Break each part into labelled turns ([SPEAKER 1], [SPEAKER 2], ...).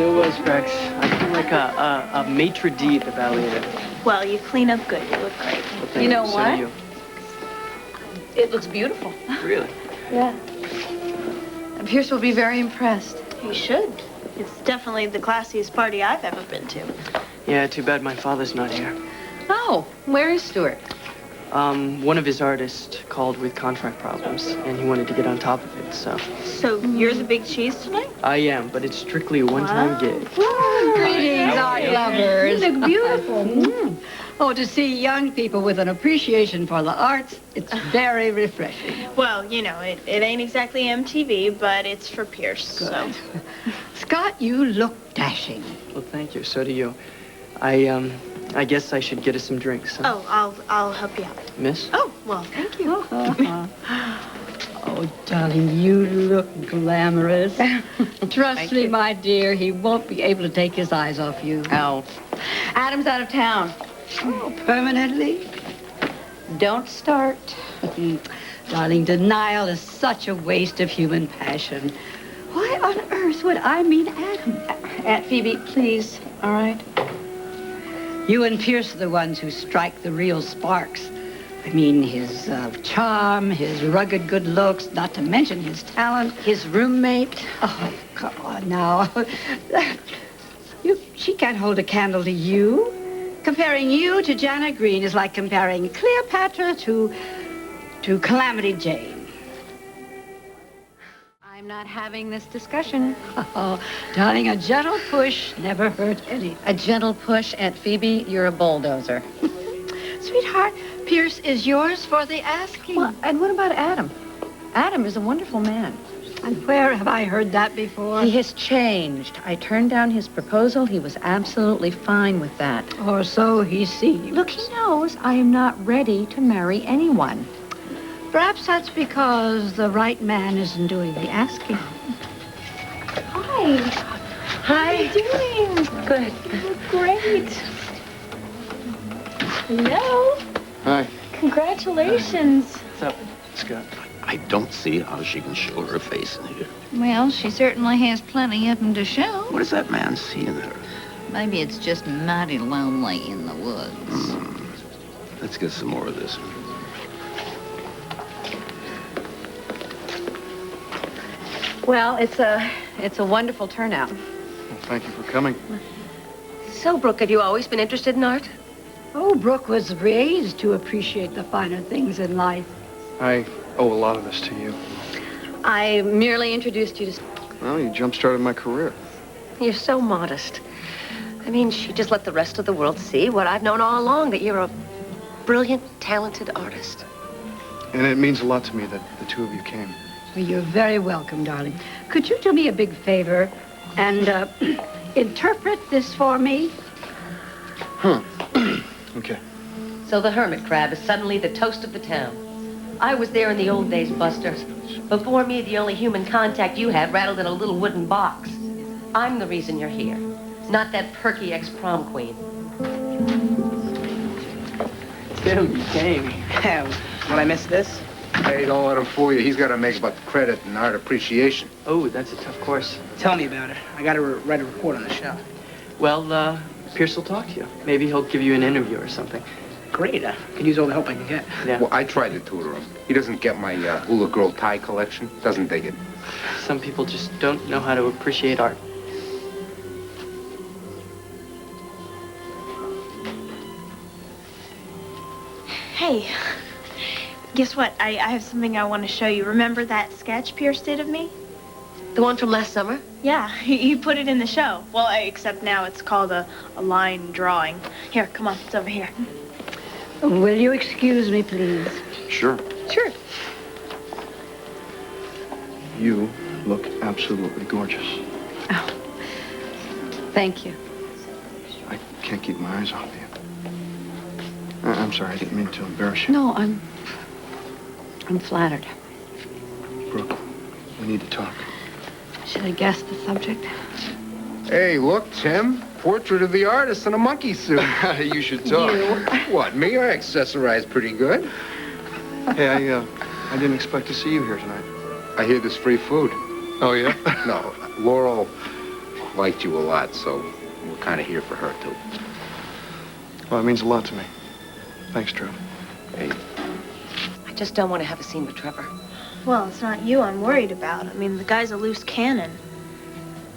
[SPEAKER 1] There was, Rex. I feel like a maitre d' at the ballet.
[SPEAKER 2] Well, you clean up good. You look great.
[SPEAKER 1] Well,
[SPEAKER 3] you know
[SPEAKER 1] so
[SPEAKER 3] what?
[SPEAKER 1] do you.
[SPEAKER 3] It looks beautiful.
[SPEAKER 1] Really?
[SPEAKER 3] Yeah. And Pierce will be very impressed.
[SPEAKER 2] You should. It's definitely the classiest party I've ever been to.
[SPEAKER 1] Yeah, too bad my father's not here.
[SPEAKER 3] Oh, where is Stuart?
[SPEAKER 1] One of his artists called with contract problems, and he wanted to get on top of it, so.
[SPEAKER 2] So you're the big cheese tonight?
[SPEAKER 1] I am, but it's strictly a one-time gig.
[SPEAKER 4] Greetings, art lovers.
[SPEAKER 3] You look beautiful.
[SPEAKER 4] Oh, to see young people with an appreciation for the arts, it's very refreshing.
[SPEAKER 2] Well, you know, it ain't exactly MTV, but it's for Pierce, so.
[SPEAKER 4] Scott, you look dashing.
[SPEAKER 1] Well, thank you. So do you. I guess I should get us some drinks. Huh?
[SPEAKER 2] Oh, I'll help you out.
[SPEAKER 1] Miss?
[SPEAKER 2] Oh, well, thank you.
[SPEAKER 4] Oh, darling, you look glamorous. Trust me, my dear, he won't be able to take his eyes off you.
[SPEAKER 3] Oh. Adam's out of town.
[SPEAKER 4] Oh, permanently?
[SPEAKER 3] Don't start.
[SPEAKER 4] Darling, denial is such a waste of human passion. Why on earth would I meet Adam?
[SPEAKER 3] Aunt Phoebe, please. All right?
[SPEAKER 4] You and Pierce are the ones who strike the real sparks. I mean, his charm, his rugged good looks, not to mention his talent.
[SPEAKER 3] His roommate.
[SPEAKER 4] Oh, come on now. She can't hold a candle to you. Comparing you to Janet Green is like comparing Cleopatra to Calamity Jane.
[SPEAKER 3] I'm not having this discussion.
[SPEAKER 4] Oh, darling, a gentle push never hurt any.
[SPEAKER 3] A gentle push, Aunt Phoebe, you're a bulldozer.
[SPEAKER 4] Sweetheart, Pierce is yours for the asking.
[SPEAKER 3] Well, and what about Adam? Adam is a wonderful man.
[SPEAKER 4] And where have I heard that before?
[SPEAKER 3] He has changed. I turned down his proposal. He was absolutely fine with that.
[SPEAKER 4] Or so he seems.
[SPEAKER 3] Look, he knows I am not ready to marry anyone.
[SPEAKER 4] Perhaps that's because the right man isn't doing the asking.
[SPEAKER 2] Hi. How are you doing?
[SPEAKER 3] Good.
[SPEAKER 2] You look great. Hello.
[SPEAKER 5] Hi.
[SPEAKER 2] Congratulations.
[SPEAKER 1] What's up, Scott?
[SPEAKER 5] I don't see how she can show her face in here.
[SPEAKER 6] Well, she certainly has plenty of them to show.
[SPEAKER 5] What does that man see in her?
[SPEAKER 6] Maybe it's just mighty lonely in the woods.
[SPEAKER 5] Let's get some more of this.
[SPEAKER 3] Well, it's a wonderful turnout.
[SPEAKER 7] Well, thank you for coming.
[SPEAKER 3] So, Brooke, have you always been interested in art?
[SPEAKER 4] Oh, Brooke was raised to appreciate the finer things in life.
[SPEAKER 7] I owe a lot of this to you.
[SPEAKER 3] I merely introduced you to...
[SPEAKER 7] Well, you jump-started my career.
[SPEAKER 3] You're so modest. I mean, you just let the rest of the world see what I've known all along, that you're a brilliant, talented artist.
[SPEAKER 7] And it means a lot to me that the two of you came.
[SPEAKER 4] Well, you're very welcome, darling. Could you do me a big favor and interpret this for me?
[SPEAKER 7] Huh. Okay.
[SPEAKER 8] So the hermit crab is suddenly the toast of the town. I was there in the old days, Buster. Before me, the only human contact you had rattled in a little wooden box. I'm the reason you're here, not that perky ex-prom queen.
[SPEAKER 1] Tim, you came.
[SPEAKER 9] Will I miss this?
[SPEAKER 10] Hey, don't let him fool you. He's got to make about the credit and art appreciation.
[SPEAKER 1] Oh, that's a tough course.
[SPEAKER 9] Tell me about it. I got to write a report on the show.
[SPEAKER 1] Well, Pierce will talk to you. Maybe he'll give you an interview or something.
[SPEAKER 9] Great. I could use all the help I can get.
[SPEAKER 1] Yeah.
[SPEAKER 10] Well, I tried to tutor him. He doesn't get my hula girl tie collection. Doesn't dig it.
[SPEAKER 1] Some people just don't know how to appreciate art.
[SPEAKER 2] Hey, guess what? I have something I want to show you. Remember that sketch Pierce did of me?
[SPEAKER 8] The one from last summer?
[SPEAKER 2] Yeah, he put it in the show. Well, except now it's called a line drawing. Here, come on, it's over here.
[SPEAKER 4] Will you excuse me, please?
[SPEAKER 7] Sure.
[SPEAKER 2] Sure.
[SPEAKER 7] You look absolutely gorgeous.
[SPEAKER 3] Oh, thank you.
[SPEAKER 7] I can't keep my eyes off you. I'm sorry, I didn't mean to embarrass you.
[SPEAKER 3] No, I'm flattered.
[SPEAKER 7] Brooke, we need to talk.
[SPEAKER 3] Should I guess the subject?
[SPEAKER 10] Hey, look, Tim. Portrait of the artist in a monkey suit.
[SPEAKER 7] You should talk.
[SPEAKER 10] What, me? I accessorize pretty good.
[SPEAKER 7] Hey, I didn't expect to see you here tonight.
[SPEAKER 10] I hear there's free food.
[SPEAKER 7] Oh, yeah?
[SPEAKER 10] No, Laurel liked you a lot, so we're kind of here for her, too.
[SPEAKER 7] Well, it means a lot to me. Thanks, Trev.
[SPEAKER 10] Hey,
[SPEAKER 8] I just don't want to have a scene with Trevor.
[SPEAKER 2] Well, it's not you I'm worried about. I mean, the guy's a loose cannon.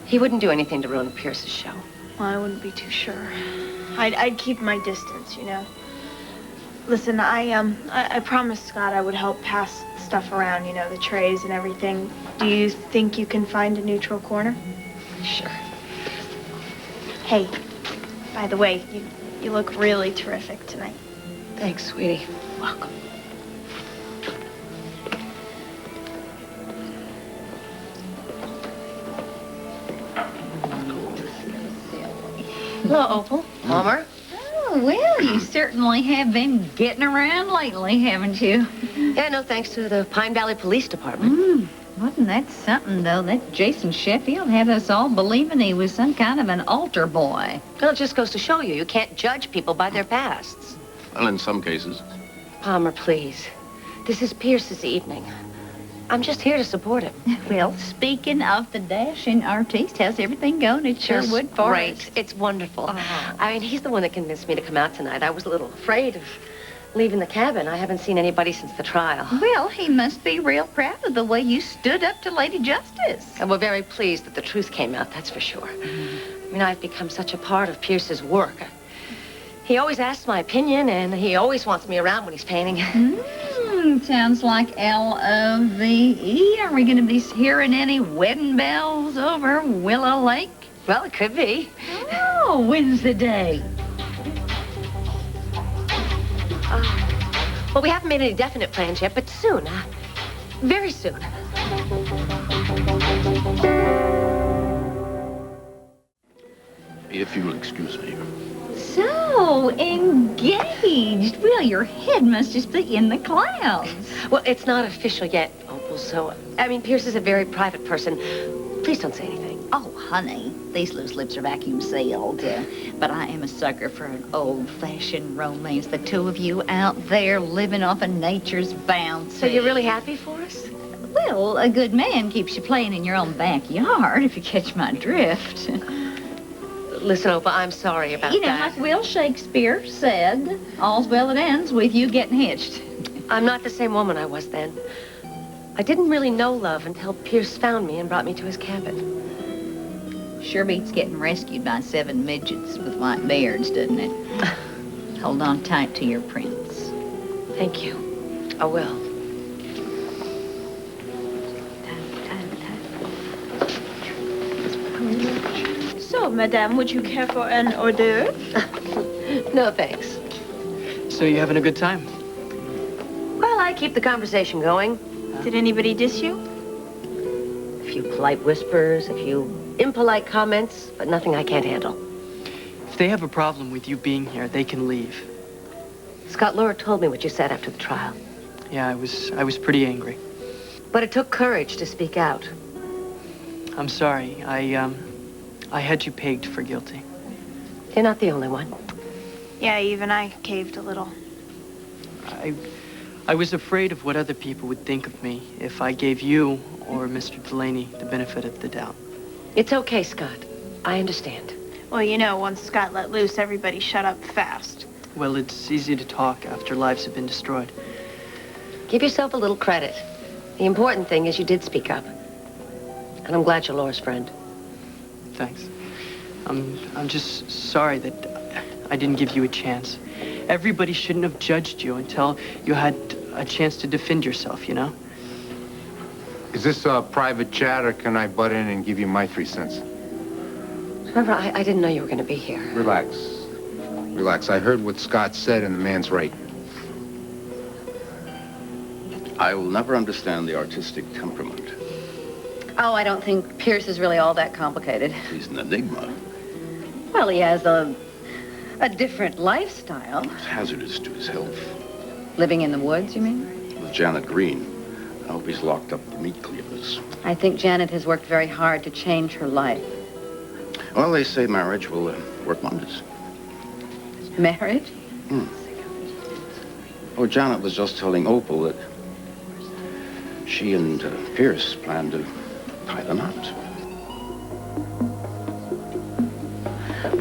[SPEAKER 8] He wouldn't do anything to ruin Pierce's show.
[SPEAKER 2] Well, I wouldn't be too sure. I'd keep my distance, you know. Listen, I promised Scott I would help pass stuff around, you know, the trays and everything. Do you think you can find a neutral corner?
[SPEAKER 8] Sure.
[SPEAKER 2] Hey, by the way, you look really terrific tonight.
[SPEAKER 8] Thanks, sweetie.
[SPEAKER 2] Welcome.
[SPEAKER 8] Hello, Opal. Palmer.
[SPEAKER 6] Oh, well, you certainly have been getting around lately, haven't you?
[SPEAKER 8] Yeah, no thanks to the Pine Valley Police Department.
[SPEAKER 6] Wasn't that something, though? That Jason Sheffield had us all believing he was some kind of an altar boy.
[SPEAKER 8] Well, it just goes to show you can't judge people by their pasts.
[SPEAKER 5] Well, in some cases.
[SPEAKER 8] Palmer, please. This is Pierce's evening. I'm just here to support him.
[SPEAKER 6] Well, speaking of the dashing artiste, how's everything going at Sherwood Forest?
[SPEAKER 8] Great. It's wonderful. I mean, he's the one that convinced me to come out tonight. I was a little afraid of leaving the cabin. I haven't seen anybody since the trial.
[SPEAKER 6] Well, he must be real proud of the way you stood up to Lady Justice.
[SPEAKER 8] And we're very pleased that the truth came out, that's for sure. I mean, I've become such a part of Pierce's work. He always asks my opinion, and he always wants me around when he's painting.
[SPEAKER 6] Sounds like L-O-V-E. Are we going to be hearing any wedding bells over Willow Lake?
[SPEAKER 8] Well, it could be.
[SPEAKER 6] Oh, when's the day?
[SPEAKER 8] Well, we haven't made any definite plans yet, but soon. Very soon.
[SPEAKER 5] If you'll excuse me.
[SPEAKER 6] So, engaged. Well, your head must just be in the clouds.
[SPEAKER 8] Well, it's not official yet, Opal, so... I mean, Pierce is a very private person. Please don't say anything.
[SPEAKER 6] Oh, honey, these loose lips are vacuum sealed. But I am a sucker for an old-fashioned romance. The two of you out there living off of nature's bounty.
[SPEAKER 8] So you're really happy for us?
[SPEAKER 6] Well, a good man keeps you playing in your own backyard, if you catch my drift.
[SPEAKER 8] Listen, Opal, I'm sorry about
[SPEAKER 6] You know,
[SPEAKER 8] that.
[SPEAKER 6] like Will Shakespeare said, all's well that ends with you getting hitched.
[SPEAKER 8] I'm not the same woman I was then. I didn't really know love until Pierce found me and brought me to his cabin.
[SPEAKER 6] Sure beats getting rescued by 7 midgets with white beards, doesn't it? Hold on tight to your prince.
[SPEAKER 8] Thank you. I will.
[SPEAKER 2] So, madame, would you care for an hors d'oeuvre?
[SPEAKER 8] No, thanks.
[SPEAKER 1] So you having a good time?
[SPEAKER 8] Well, I keep the conversation going.
[SPEAKER 2] Did anybody diss you?
[SPEAKER 8] A few polite whispers, a few impolite comments, but nothing I can't handle.
[SPEAKER 1] If they have a problem with you being here, they can leave.
[SPEAKER 8] Scott Lurie told me what you said after the trial.
[SPEAKER 1] Yeah, I was pretty angry.
[SPEAKER 8] But it took courage to speak out.
[SPEAKER 1] I'm sorry. I had you pegged for guilty.
[SPEAKER 8] You're not the only one.
[SPEAKER 2] Yeah, even I caved a little.
[SPEAKER 1] I was afraid of what other people would think of me if I gave you or Mr. Delaney the benefit of the doubt.
[SPEAKER 8] It's okay, Scott. I understand.
[SPEAKER 2] Well, you know, once Scott let loose, everybody shut up fast.
[SPEAKER 1] Well, it's easy to talk after lives have been destroyed.
[SPEAKER 8] Give yourself a little credit. The important thing is you did speak up. And I'm glad you're Laura's friend.
[SPEAKER 1] Thanks. I'm just sorry that I didn't give you a chance. Everybody shouldn't have judged you until you had a chance to defend yourself, you know?
[SPEAKER 10] Is this a private chat, or can I butt in and give you my 3 cents?
[SPEAKER 8] Trevor, I didn't know you were going to be here.
[SPEAKER 10] Relax. Relax. I heard what Scott said, and the man's right.
[SPEAKER 5] I will never understand the artistic temperament.
[SPEAKER 3] Oh, I don't think Pierce is really all that complicated.
[SPEAKER 5] He's an enigma.
[SPEAKER 3] Well, he has a different lifestyle.
[SPEAKER 5] It's hazardous to his health.
[SPEAKER 3] Living in the woods, you mean?
[SPEAKER 5] With Janet Green, I hope he's locked up the meat cleavers.
[SPEAKER 3] I think Janet has worked very hard to change her life.
[SPEAKER 5] Well, they say marriage will work wonders.
[SPEAKER 3] Marriage?
[SPEAKER 5] Oh, Janet was just telling Opal that she and Pierce plan to tie the knot.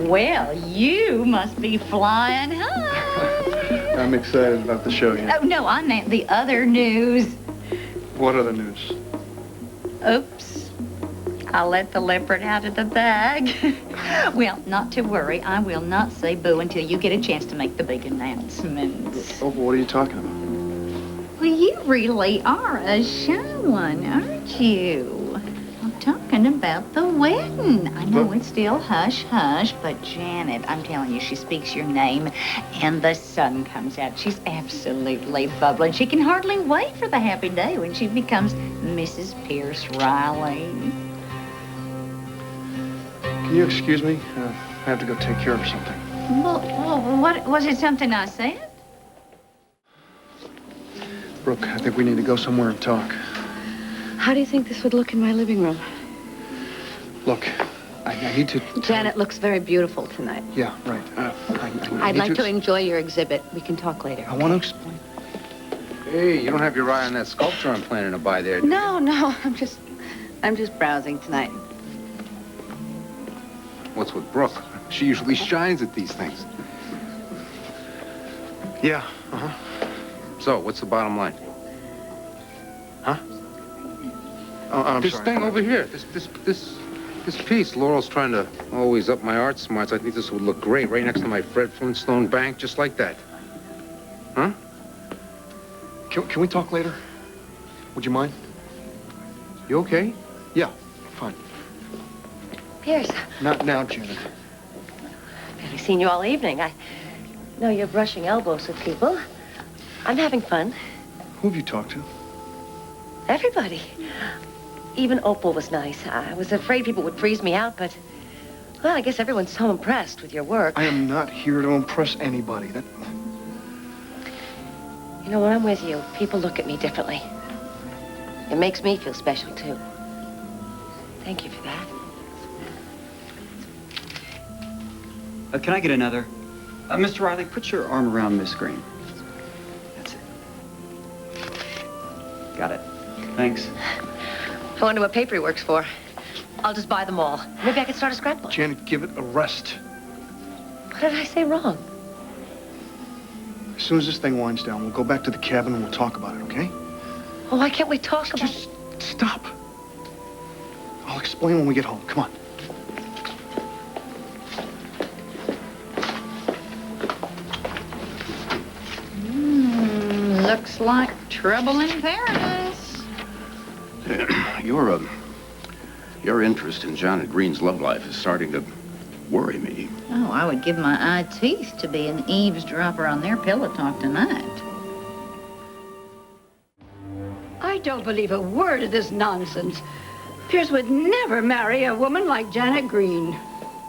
[SPEAKER 6] Well, you must be flying high.
[SPEAKER 7] I'm excited about the show, yeah.
[SPEAKER 6] Oh, no, I meant the other news.
[SPEAKER 7] What other news?
[SPEAKER 6] Oops. I let the leopard out of the bag. Well, not to worry. I will not say boo until you get a chance to make the big announcements.
[SPEAKER 7] Oh, what are you talking about?
[SPEAKER 6] Well, you really are a shy one, aren't you? I'm talking about the wedding. I know it's still hush-hush, but Janet, I'm telling you, she speaks your name and the sun comes out. She's absolutely bubbling. She can hardly wait for the happy day when she becomes Mrs. Pierce Riley.
[SPEAKER 7] Can you excuse me? I have to go take care of something.
[SPEAKER 6] Well, what was it something I said?
[SPEAKER 7] Brooke, I think we need to go somewhere and talk.
[SPEAKER 3] How do you think this would look in my living room?
[SPEAKER 7] Look, I need to...
[SPEAKER 3] Janet looks very beautiful tonight.
[SPEAKER 7] Yeah, right.
[SPEAKER 3] I'd like to enjoy your exhibit. We can talk later.
[SPEAKER 7] I want to explain.
[SPEAKER 10] Hey, you don't have your eye on that sculpture I'm planning to buy there, do you?
[SPEAKER 3] No, I'm just browsing tonight.
[SPEAKER 10] What's with Brooke? She usually shines at these things.
[SPEAKER 7] Yeah, uh-huh.
[SPEAKER 10] So, what's the bottom line?
[SPEAKER 7] Huh? Oh, I'm
[SPEAKER 10] this
[SPEAKER 7] sorry.
[SPEAKER 10] thing over here, this piece. Laurel's trying to always up my art smarts. I think this would look great right next to my Fred Flintstone bank, just like that. Huh?
[SPEAKER 7] Can we talk later? Would you mind?
[SPEAKER 10] You okay?
[SPEAKER 7] Yeah, fine.
[SPEAKER 3] Pierce,
[SPEAKER 7] Not now, Janet.
[SPEAKER 8] I've barely seen you all evening. I know you're brushing elbows with people. I'm having fun.
[SPEAKER 7] Who have you talked to?
[SPEAKER 8] Everybody. Even Opal was nice. I was afraid people would freeze me out, but, well, I guess everyone's so impressed with your work.
[SPEAKER 7] I am not here to impress anybody.
[SPEAKER 8] You know, when I'm with you, people look at me differently. It makes me feel special, too. Thank you for that.
[SPEAKER 11] Can I get another? Mr. Riley, put your arm around Miss Green. That's it. Got it. Thanks.
[SPEAKER 8] I wonder what paper he works for. I'll just buy them all. Maybe I could start a scrapbook.
[SPEAKER 7] Janet, give it a rest.
[SPEAKER 8] What did I say wrong?
[SPEAKER 7] As soon as this thing winds down, we'll go back to the cabin and we'll talk about it, okay?
[SPEAKER 8] Oh, why can't we talk about...
[SPEAKER 7] Just stop. I'll explain when we get home. Come on.
[SPEAKER 6] Looks like trouble in paradise.
[SPEAKER 5] Your interest in Janet Green's love life is starting to worry me.
[SPEAKER 6] Oh, I would give my eye teeth to be an eavesdropper on their pillow talk tonight.
[SPEAKER 4] I don't believe a word of this nonsense. Pierce would never marry a woman like Janet Green.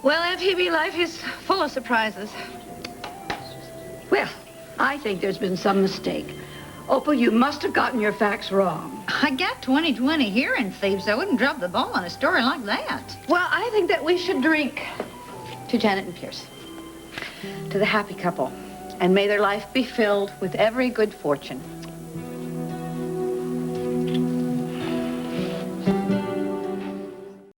[SPEAKER 3] Well, FTB life is full of surprises.
[SPEAKER 4] Well, I think there's been some mistake. Opal, you must have gotten your facts wrong.
[SPEAKER 6] I got 20/20 hearing thieves. I wouldn't drop the ball on a story like that.
[SPEAKER 3] Well, I think that we should drink to Janet and Pierce, to the happy couple, and may their life be filled with every good fortune.